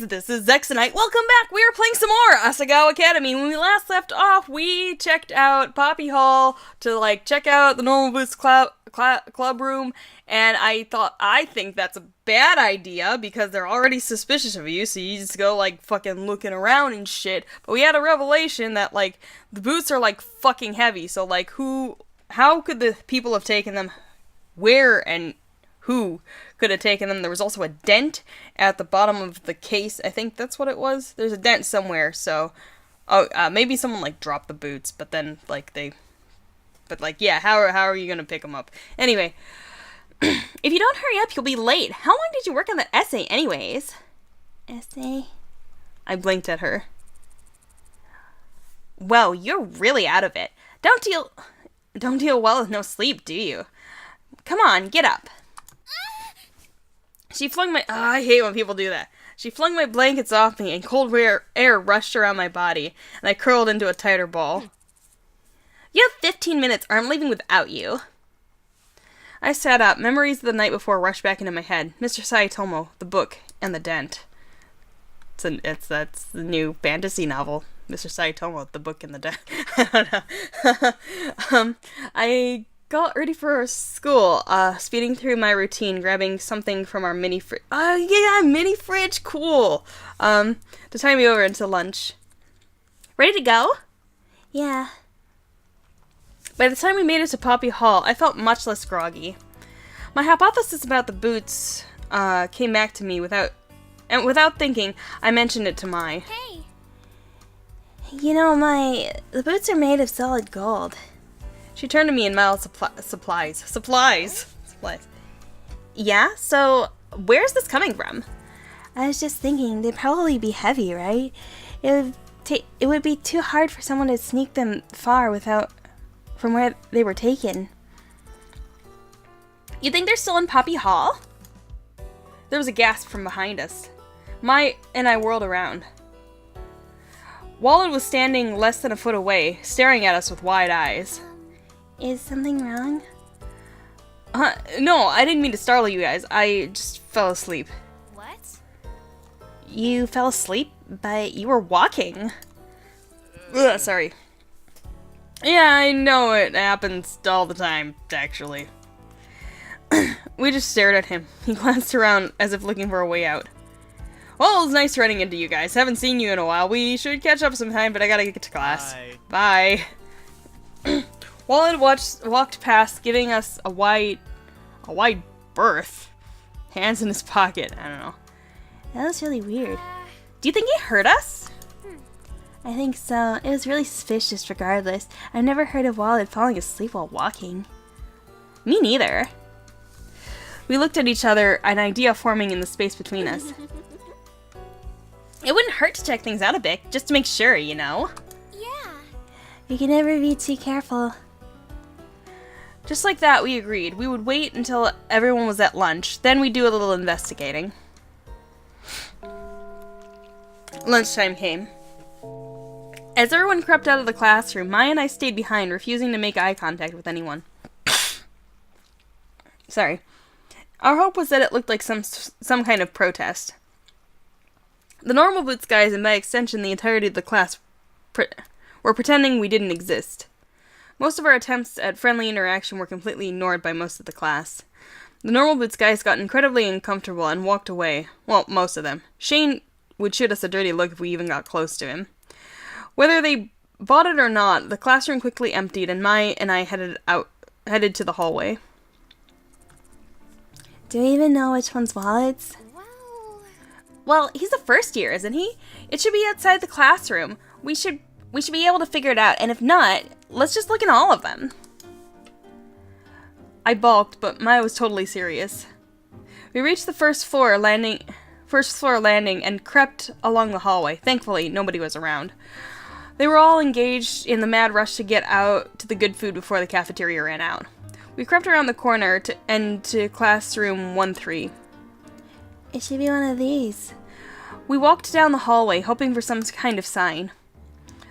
guys, this is Zexonite. Welcome back! We are playing some more Asagao Academy. When we last left off, we checked out Poppy Hall to, check out the Normal Boots club room, and I think that's a bad idea, because they're already suspicious of you, so you just go, fucking looking around and shit. But we had a revelation that, the boots are, fucking heavy, so, how could the people have taken them? Where and who could have taken them? There was also a dent at the bottom of the case. I think that's what it was. There's a dent somewhere, so... maybe someone, dropped the boots, but then, yeah, how are you gonna pick them up? Anyway, if you don't hurry up, you'll be late. How long did you work on that essay, anyways? Essay? I blinked at her. Well, you're really out of it. Don't deal well with no sleep, do you? Come on, get up. She flung my... I hate when people do that. She flung my blankets off me, and cold air rushed around my body, and I curled into a tighter ball. You have 15 minutes, or I'm leaving without you. I sat up. Memories of the night before rushed back into my head. Mr. Saitomo, the book, and the dent. That's the new fantasy novel. Mr. Saitomo, the book, and the dent. I don't know. I got ready for school, speeding through my routine, grabbing something from our mini fridge. Oh, yeah, mini fridge, cool. To time me over until lunch. Ready to go? Yeah. By the time we made it to Poppy Hall, I felt much less groggy. My hypothesis about the boots, came back to me without thinking. I mentioned it to Mai. Hey! You know, the boots are made of solid gold. She turned to me and mouthed supplies. Yeah? So, where's this coming from? I was just thinking, they'd probably be heavy, right? It would be too hard for someone to sneak them far from where they were taken. You think they're still in Poppy Hall? There was a gasp from behind us. Mai and I whirled around. Walid was standing less than a foot away, staring at us with wide eyes. Is something wrong? No, I didn't mean to startle you guys. I just fell asleep. What? You fell asleep? But you were walking. Ugh, sorry. Yeah, I know it happens all the time, actually. We just stared at him. He glanced around as if looking for a way out. Well, it was nice running into you guys. Haven't seen you in a while. We should catch up sometime, but I gotta get to class. Bye. Walid walked past, giving us a wide berth. Hands in his pocket. I don't know. That was really weird. Do you think he heard us? I think so. It was really suspicious regardless. I've never heard of Walid falling asleep while walking. Me neither. We looked at each other, an idea forming in the space between us. It wouldn't hurt to check things out a bit, just to make sure, you know? Yeah. You can never be too careful. Just like that, we agreed. We would wait until everyone was at lunch, then we'd do a little investigating. Lunchtime came. As everyone crept out of the classroom, Mai and I stayed behind, refusing to make eye contact with anyone. Sorry. Our hope was that it looked like some kind of protest. The Normal Boots guys, and by extension the entirety of the class, were pretending we didn't exist. Most of our attempts at friendly interaction were completely ignored by most of the class. The Normal Boots guys got incredibly uncomfortable and walked away. Well, most of them. Shane would shoot us a dirty look if we even got close to him. Whether they bought it or not, the classroom quickly emptied, and Mai and I headed to the hallway. Do we even know which one's Walid's? Well, he's a first year, isn't he? It should be outside the classroom. We should be able to figure it out, and if not, let's just look in all of them. I balked, but Maya was totally serious. We reached the first floor landing and crept along the hallway. Thankfully, nobody was around. They were all engaged in the mad rush to get out to the good food before the cafeteria ran out. We crept around the corner to classroom 1-3. It should be one of these. We walked down the hallway, hoping for some kind of sign.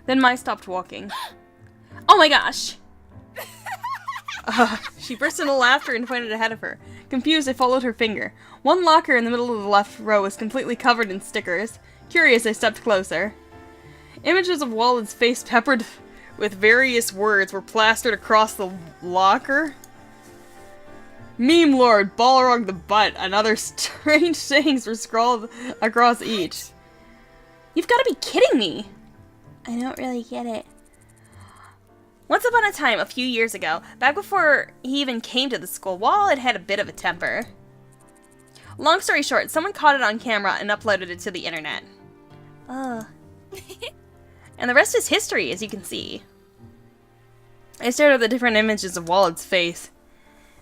Then Mai stopped walking. Oh my gosh! She burst into laughter and pointed ahead of her. Confused, I followed her finger. One locker in the middle of the left row was completely covered in stickers. Curious, I stepped closer. Images of Wallen's face peppered with various words were plastered across the locker. Meme Lord, Balrog the Butt, and other strange sayings were scrawled across each. You've got to be kidding me! I don't really get it. Once upon a time, a few years ago, back before he even came to the school, Wall had a bit of a temper. Long story short, someone caught it on camera and uploaded it to the internet. Oh. And the rest is history, as you can see. I stared at the different images of Wallet's face.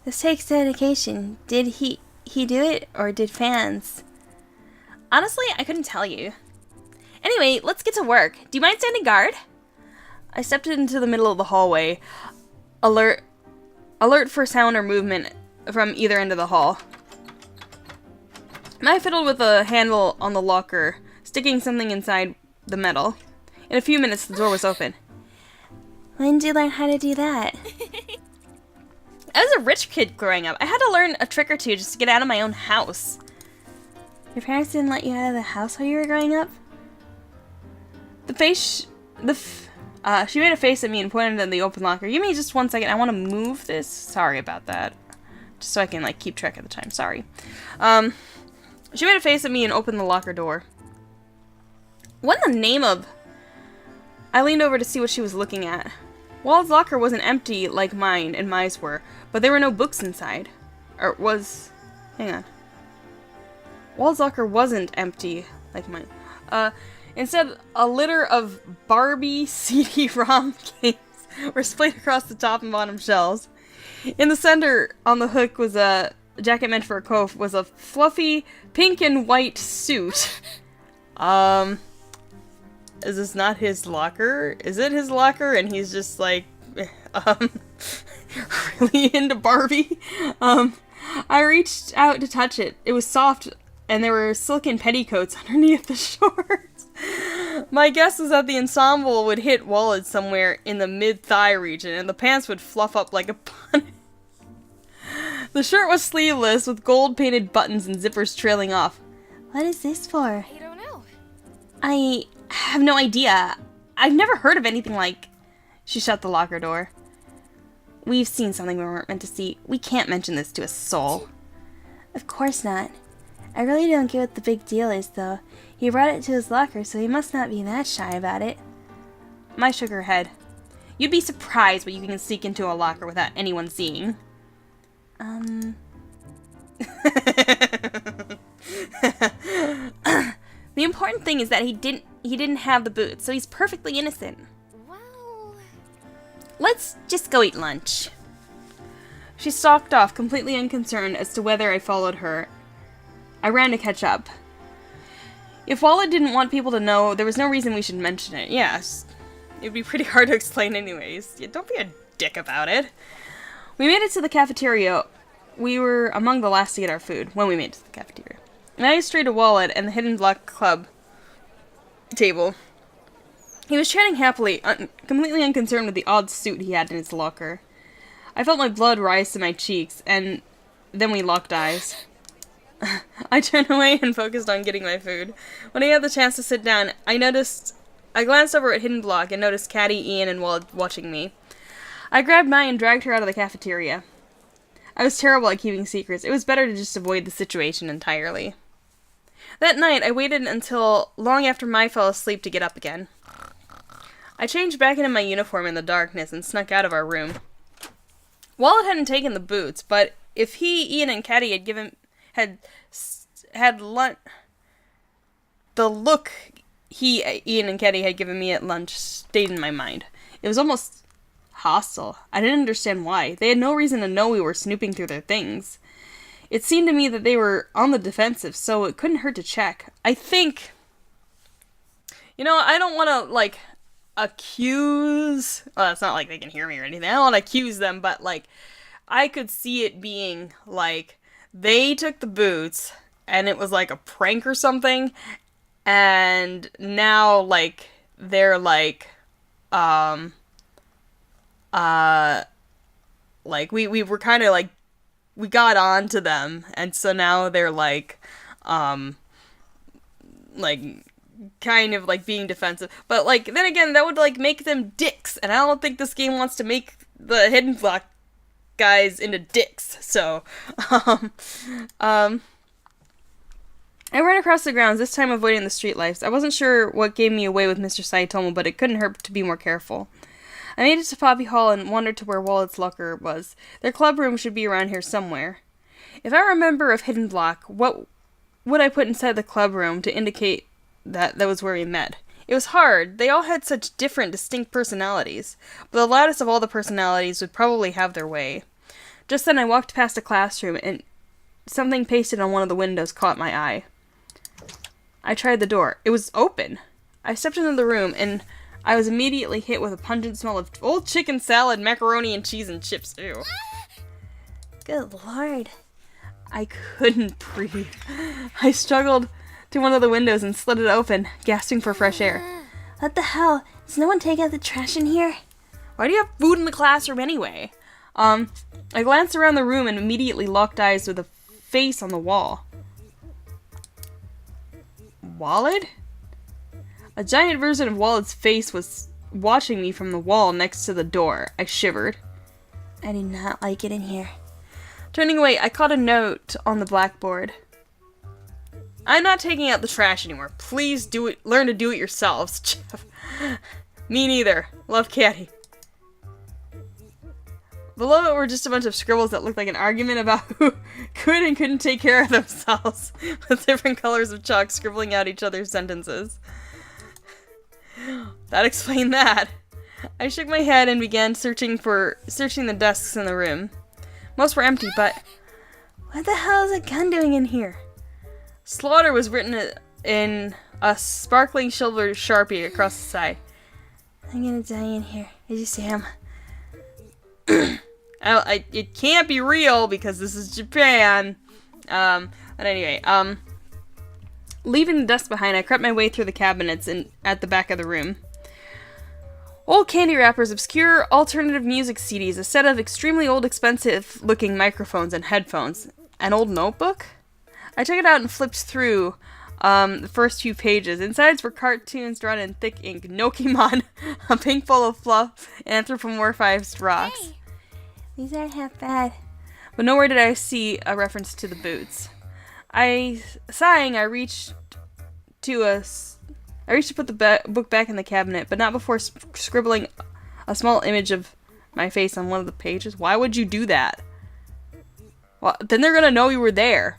This takes dedication. Did he do it, or did fans? Honestly, I couldn't tell you. Anyway, let's get to work. Do you mind standing guard? I stepped into the middle of the hallway, alert for sound or movement from either end of the hall. I fiddled with the handle on the locker, sticking something inside the metal. In a few minutes, the door was open. When did you learn how to do that? I was a rich kid growing up. I had to learn a trick or two just to get out of my own house. Your parents didn't let you out of the house while you were growing up? She made a face at me and pointed at the open locker. Give me just 1 second. I want to move this. Sorry about that. Just so I can, keep track of the time. Sorry. She made a face at me and opened the locker door. What in the name of... I leaned over to see what she was looking at. Wall's locker wasn't empty like mine and Mai's were, but there were no books inside. Hang on. Wall's locker wasn't empty like mine. Instead, a litter of Barbie CD-ROM games were splayed across the top and bottom shelves. In the center, on the hook, was a jacket meant for a coat, was a fluffy pink and white suit. Is this not his locker? Is it his locker? And he's just really into Barbie? I reached out to touch it. It was soft, and there were silken petticoats underneath the shorts. My guess was that the ensemble would hit Wallet somewhere in the mid-thigh region, and the pants would fluff up like a bunny. The shirt was sleeveless, with gold-painted buttons and zippers trailing off. What is this for? I don't know. I have no idea. I've never heard of anything like... She shut the locker door. We've seen something we weren't meant to see. We can't mention this to a soul. Of course not. I really don't get what the big deal is, though. He brought it to his locker, so he must not be that shy about it. Mai shook her head. You'd be surprised what you can sneak into a locker without anyone seeing. The important thing is that he didn't have the boots, so he's perfectly innocent. Well... Let's just go eat lunch. She stalked off, completely unconcerned as to whether I followed her. I ran to catch up. If Wallet didn't want people to know, there was no reason we should mention it. Yes, it'd be pretty hard to explain anyways. Yeah, don't be a dick about it. We made it to the cafeteria. We were among the last to get our food when we made it to the cafeteria. And I strayed to Wallet and the Hidden Block Club table. He was chatting happily, completely unconcerned with the odd suit he had in his locker. I felt my blood rise to my cheeks, and then we locked eyes. I turned away and focused on getting my food. When I had the chance to sit down, I glanced over at Hidden Block and noticed Caddy, Ian, and Wallet watching me. I grabbed Mai and dragged her out of the cafeteria. I was terrible at keeping secrets. It was better to just avoid the situation entirely. That night, I waited until long after Mai fell asleep to get up again. I changed back into my uniform in the darkness and snuck out of our room. Wallet hadn't taken the boots, but if he, Ian, and Caddy had lunch, the look Ian, and Caddy had given me at lunch stayed in my mind. It was almost hostile. I didn't understand why. They had no reason to know we were snooping through their things. It seemed to me that they were on the defensive, so it couldn't hurt to check. I think... I don't want to, accuse... Well, it's not like they can hear me or anything. I don't want to accuse them, but, I could see it being, they took the boots, and it was, a prank or something, and now, they're, we were kind of, we got on to them, and so now they're like kind of like being defensive. But like then again, that would like make them dicks, and I don't think this game wants to make the hidden block guys into dicks. So I ran across the grounds, this time avoiding the street lights. I wasn't sure what gave me away with Mr. Saitomo, but it couldn't hurt to be more careful. I made it to Poppy Hall and wandered to where Wallet's locker was. Their club room should be around here somewhere. If I remember of Hidden Block, what would I put inside the club room to indicate that was where we met? It was hard. They all had such different, distinct personalities. But the loudest of all the personalities would probably have their way. Just then I walked past a classroom, and something pasted on one of the windows caught my eye. I tried the door. It was open. I stepped into the room, and I was immediately hit with a pungent smell of old chicken salad, macaroni and cheese, and chips. Ew. Good lord. I couldn't breathe. I struggled to one of the windows and slid it open, gasping for fresh air. What the hell? Does no one take out the trash in here? Why do you have food in the classroom anyway? I glanced around the room and immediately locked eyes with a face on the wall. Wallet? A giant version of Wallet's face was watching me from the wall next to the door. I shivered. I do not like it in here. Turning away, I caught a note on the blackboard. I'm not taking out the trash anymore. Please do it. Learn to do it yourselves. Jeff. Me neither. Love, Caddy. Below it were just a bunch of scribbles that looked like an argument about who could and couldn't take care of themselves, with different colors of chalk scribbling out each other's sentences. That explained that. I shook my head and began searching the desks in the room. Most were empty, but what the hell is a gun doing in here? Slaughter was written in a sparkling silver Sharpie across the side. I'm gonna die in here. I just am. It can't be real because this is Japan. But anyway, leaving the desk behind, I crept my way through the cabinets at the back of the room. Old candy wrappers, obscure alternative music CDs, a set of extremely old, expensive-looking microphones and headphones. An old notebook? I took it out and flipped through the first few pages. Insides were cartoons drawn in thick ink, Nokimon, a pink bowl of fluff, and anthropomorphized rocks. Hey, these aren't half bad. But nowhere did I see a reference to the boots. Sighing, I reached to put the book back in the cabinet, but not before scribbling a small image of my face on one of the pages. Why would you do that? Well, then they're gonna know you were there.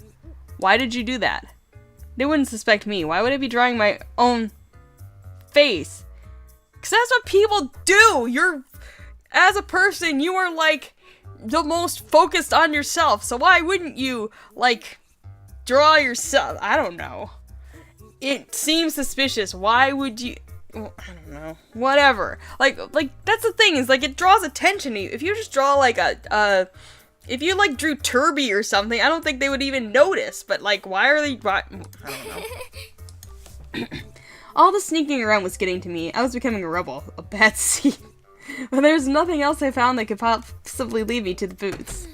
Why did you do that? They wouldn't suspect me. Why would I be drawing my own face? Because that's what people do! As a person, you are, like, the most focused on yourself, so why wouldn't you, like, draw yourself? I don't know. It seems suspicious. Why would you... Well, I don't know. Whatever. Like, that's the thing, is, like, it draws attention to you. If you just draw, like, if you, like, drew Turby or something, I don't think they would even notice. But, like, why are they... I don't know. All the sneaking around was getting to me. I was becoming a rebel. A bad seed. But there was nothing else I found that could possibly lead me to the boots.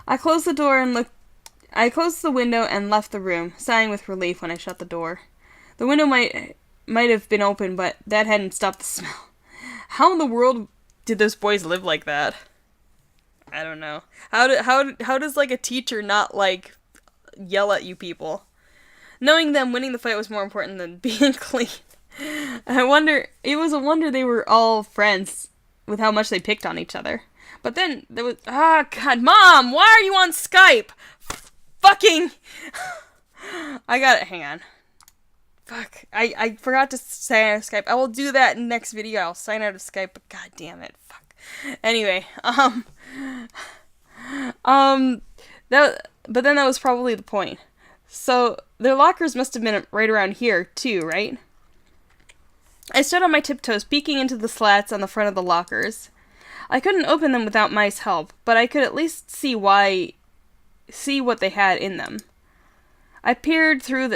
I closed the window and left the room, sighing with relief when I shut the door. The window might have been open, but that hadn't stopped the smell. How in the world did those boys live like that? I don't know. How does, like, a teacher not, like, yell at you people? Knowing them, winning the fight was more important than being clean. It was a wonder they were all friends with how much they picked on each other. But then there was, God, Mom, why are you on Skype? Fucking, hang on. Fuck, I forgot to sign out of Skype. I will do that in the next video. I'll sign out of Skype, but god damn it, fuck. Anyway, but then that was probably the point. So, their lockers must have been right around here, too, right? I stood on my tiptoes, peeking into the slats on the front of the lockers. I couldn't open them without Mai's help, but I could at least see what they had in them. As I peered through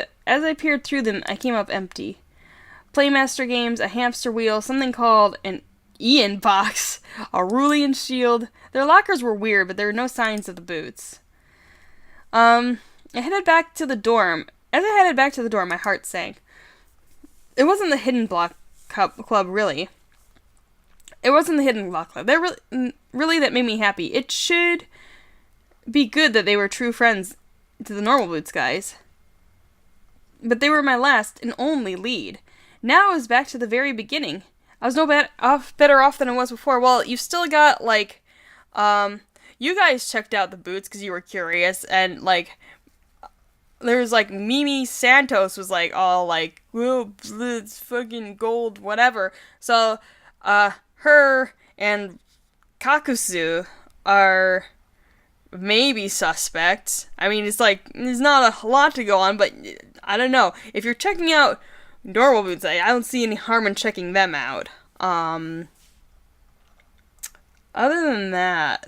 them, I came up empty. Playmaster games, a hamster wheel, something called an Ian box, a Rulian shield. Their lockers were weird, but there were no signs of the boots. I headed back to the dorm. As I headed back to the dorm, my heart sank. It wasn't the hidden block club, really. It wasn't the hidden block club. That really that made me happy. It should be good that they were true friends to the normal boots guys. But they were my last and only lead. Now I was back to the very beginning. I was better off than I was before. Well, you've still got, like, you guys checked out the boots because you were curious, and, like, there was, like, Mimi Santos was, like, all, like, whoa, it's fucking gold, whatever. So, her and Kakusu are maybe suspects. I mean, it's, like, there's not a lot to go on, but I don't know. If you're checking out normal boots, I don't see any harm in checking them out. Other than that,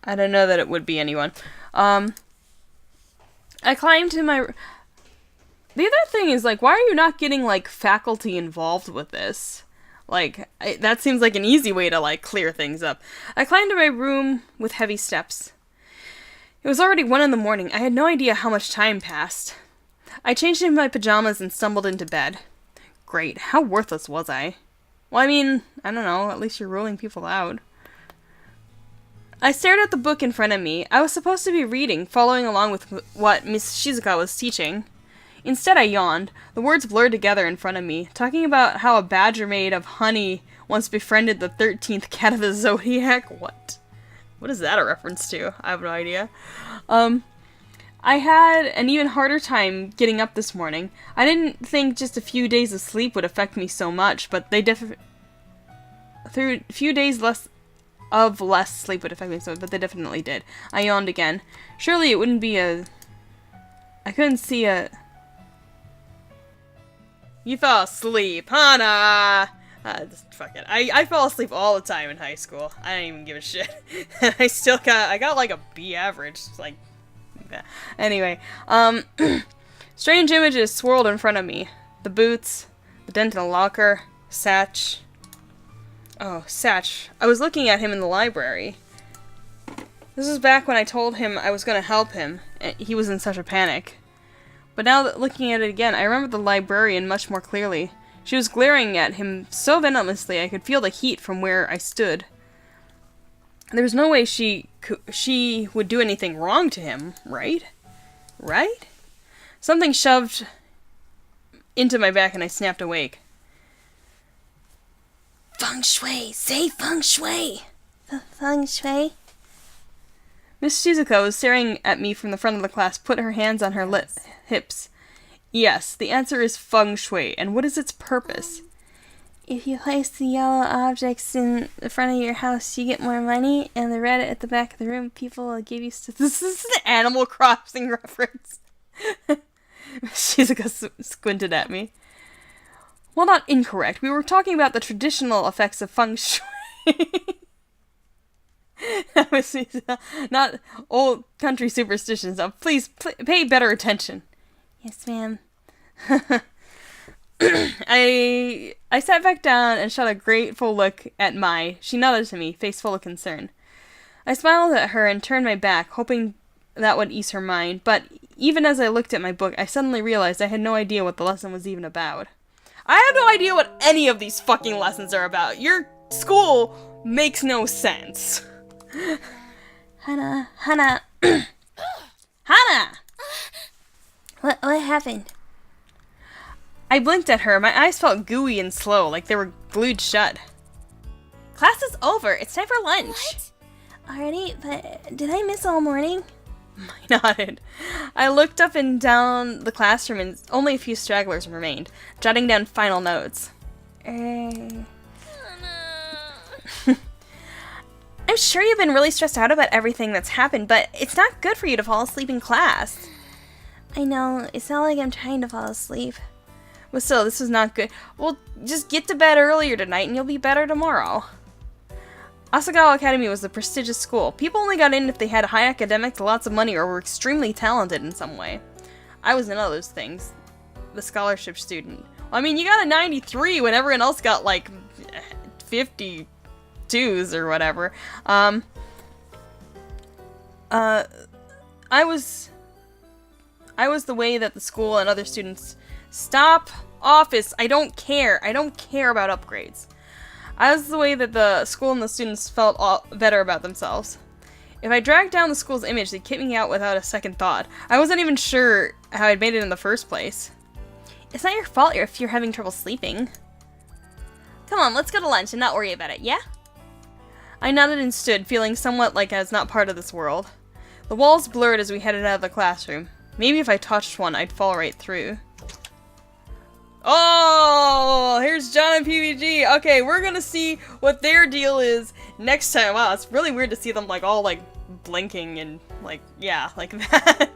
I don't know that it would be anyone. I climbed to my... The other thing is, like, why are you not getting, like, faculty involved with this? Like, that seems like an easy way to, like, clear things up. I climbed to my room with heavy steps. It was already 1 a.m. I had no idea how much time passed. I changed into my pajamas and stumbled into bed. Great, how worthless was I? Well, I mean, I don't know, at least you're ruling people out. I stared at the book in front of me. I was supposed to be reading, following along with what Miss Shizuka was teaching. Instead, I yawned. The words blurred together in front of me, talking about how a badger made of honey once befriended the 13th cat of the zodiac. What? What is that a reference to? I have no idea. I had an even harder time getting up this morning. I didn't think just a few days of sleep would affect me so much, but through a few days less sleep would affect me so much, but they definitely did. I yawned again. Surely it wouldn't be I couldn't see a... You fell asleep, Hana! Fuck it. I fell asleep all the time in high school. I didn't even give a shit. I got like a B average. Like, yeah. Anyway, strange images swirled in front of me. The boots, the dent in the locker, Satch. Oh, Satch. I was looking at him in the library. This was back when I told him I was going to help him. He was in such a panic. But now that looking at it again, I remember the librarian much more clearly. She was glaring at him so venomously I could feel the heat from where I stood. There was no way she would do anything wrong to him, right? Right? Something shoved into my back and I snapped awake. Feng Shui! Say Feng Shui! Feng Shui? Miss Shizuka was staring at me from the front of the class, put her hands on her hips. Yes, the answer is Feng Shui, and what is its purpose? If you place the yellow objects in the front of your house, you get more money, and the red at the back of the room, people will give you This is an Animal Crossing reference. Shizuka squinted at me. Well, not incorrect. We were talking about the traditional effects of Feng Shui. That was not old country superstitions. Now, please pay better attention. Yes, ma'am. I sat back down and shot a grateful look at Mai. She nodded to me, face full of concern. I smiled at her and turned my back, hoping that would ease her mind, but even as I looked at my book, I suddenly realized I had no idea what the lesson was even about. I have no idea what any of these fucking lessons are about. Your school makes no sense. Hana. Hana! What happened? I blinked at her. My eyes felt gooey and slow, like they were glued shut. Class is over. It's time for lunch. What? Already? But did I miss all morning? I nodded. I looked up and down the classroom and only a few stragglers remained, jotting down final notes. I'm sure you've been really stressed out about everything that's happened, but it's not good for you to fall asleep in class. I know. It's not like I'm trying to fall asleep. But still, this is not good. Well, just get to bed earlier tonight and you'll be better tomorrow. Asagao Academy was a prestigious school. People only got in if they had high academics, lots of money, or were extremely talented in some way. I was none of those things. The scholarship student. Well, I mean, you got a 93 when everyone else got, like, 52s or whatever. I was the way that the school and other students... Stop, office, I don't care. I don't care about upgrades. I was the way that the school and the students felt better about themselves. If I dragged down the school's image, they'd kick me out without a second thought. I wasn't even sure how I'd made it in the first place. It's not your fault if you're having trouble sleeping. Come on, let's go to lunch and not worry about it, yeah? I nodded and stood, feeling somewhat like I was not part of this world. The walls blurred as we headed out of the classroom. Maybe if I touched one, I'd fall right through. Oh, here's John and PBG. Okay, we're gonna see what their deal is next time. Wow, it's really weird to see them, like, all, like, blinking and, like, yeah, like that.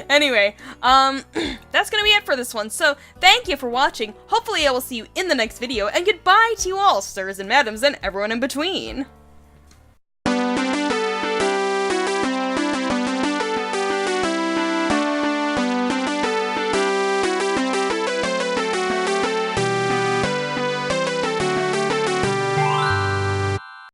Anyway, that's gonna be it for this one. So, thank you for watching. Hopefully I will see you in the next video, and goodbye to you all, sirs and madams, and everyone in between.